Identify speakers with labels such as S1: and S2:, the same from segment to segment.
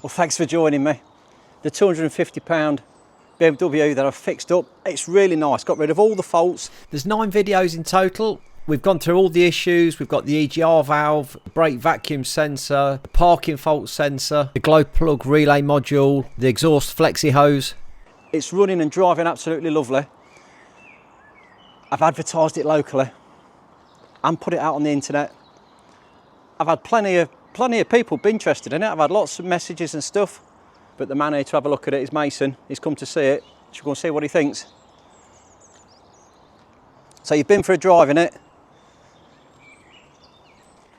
S1: Well, thanks for joining me. The £250 BMW that I've fixed up, it's really nice. Got rid of all the faults. There's 9 videos in total. We've gone through all the issues. We've got the EGR valve, brake vacuum sensor, the parking fault sensor, the glow plug relay module, the exhaust flexi hose. It's running and driving absolutely lovely. I've advertised it locally and put it out on the internet. I've had plenty of people be interested in it. I've had lots of messages and stuff, but the man here to have a look at it is Mason. He's come to see it. Should we go and see what he thinks? So you've been for a drive in it.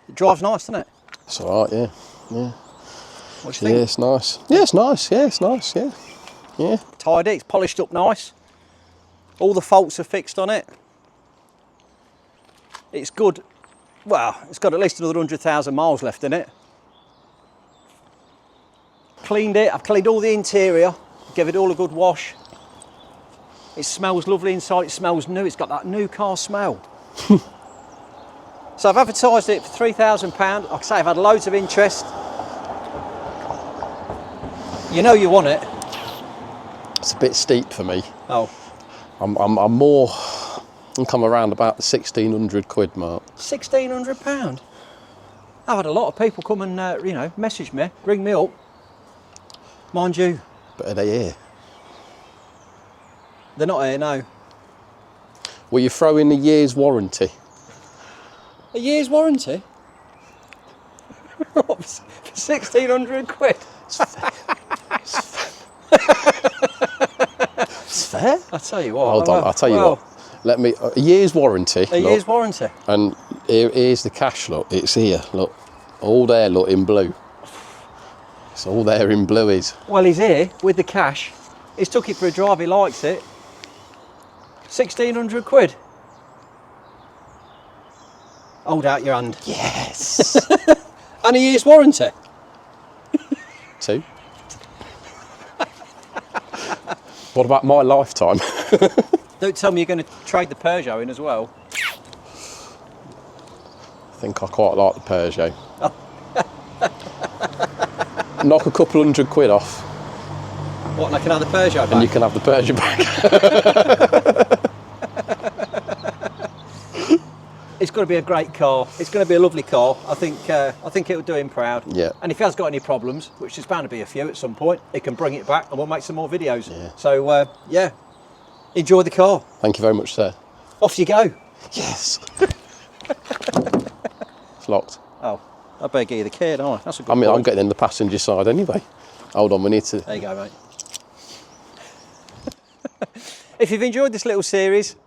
S1: It drives nice, doesn't it?
S2: It's all right, yeah.
S1: What do you think?
S2: Yeah, it's nice. Yeah, it's nice. Yeah, it's nice. Yeah, yeah.
S1: Tidy. It's polished up nice. All the faults are fixed on it. It's good. Well, it's got at least another 100,000 miles left in it. Cleaned it. I've cleaned all the interior. Give it all a good wash. It smells lovely inside. It smells new. It's got that new car smell. So I've advertised it for £3,000. Like I say, I've had loads of interest. You know you want it.
S2: It's a bit steep for me.
S1: Oh.
S2: I'm more. I think I'm around about the £1,600 mark.
S1: £1,600? I've had a lot of people come and message me, ring me up. Mind you.
S2: But are they here?
S1: They're not here, no.
S2: Will you throw in a year's warranty?
S1: A year's warranty? For £1,600?
S2: It's fair.
S1: I'll tell you what.
S2: Hold on, I'll tell you what. Let me, a year's warranty.
S1: A year's warranty.
S2: And here's the cash, look. It's here, look. All there, look, in blue. It's all there in blueies.
S1: Well, he's here with the cash. He's took it for a drive, he likes it. £1,600. Hold out your hand.
S2: Yes.
S1: And a year's warranty.
S2: 2. What about my lifetime?
S1: Don't tell me you're going to trade the Peugeot in as well.
S2: I think I quite like the Peugeot. Knock a couple £100 off.
S1: What, and I can have the Peugeot back?
S2: And you can have the Peugeot back.
S1: It's going to be a great car. It's going to be a lovely car. I think it'll do him proud.
S2: Yeah.
S1: And if he has got any problems, which there's bound to be a few at some point, he can bring it back and we'll make some more videos.
S2: Yeah.
S1: So, yeah, enjoy the car.
S2: Thank you very much, sir.
S1: Off you go.
S2: Yes. It's locked.
S1: Oh, I better get you the key, don't I? That's a good
S2: I mean,
S1: point.
S2: I'm getting in the passenger side anyway. Hold on, we need to...
S1: There you go, mate. If you've enjoyed this little series,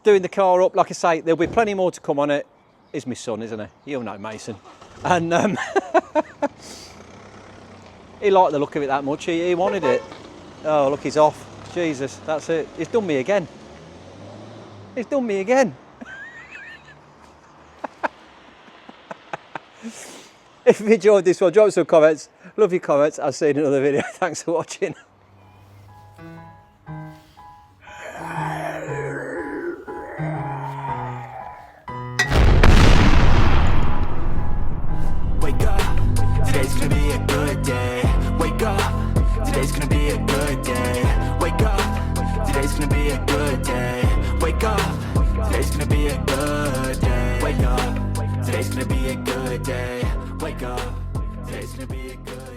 S1: doing the car up, like I say, there'll be plenty more to come on it. He's my son, isn't he? You'll know Mason. And he liked the look of it that much. He wanted it. Oh, look, he's off. Jesus, that's it. He's done me again. He's done me again. If you've enjoyed this one, drop some comments. Love your comments. I'll see you in another video. Thanks for watching.
S3: Wake up, today's gonna be a good day. Wake up, today's gonna be a good day. Wake up, today's gonna be a good day. Wake up, today's gonna be a good day. Wake up, today's gonna be a good day. Wake up, today's gonna be a good day.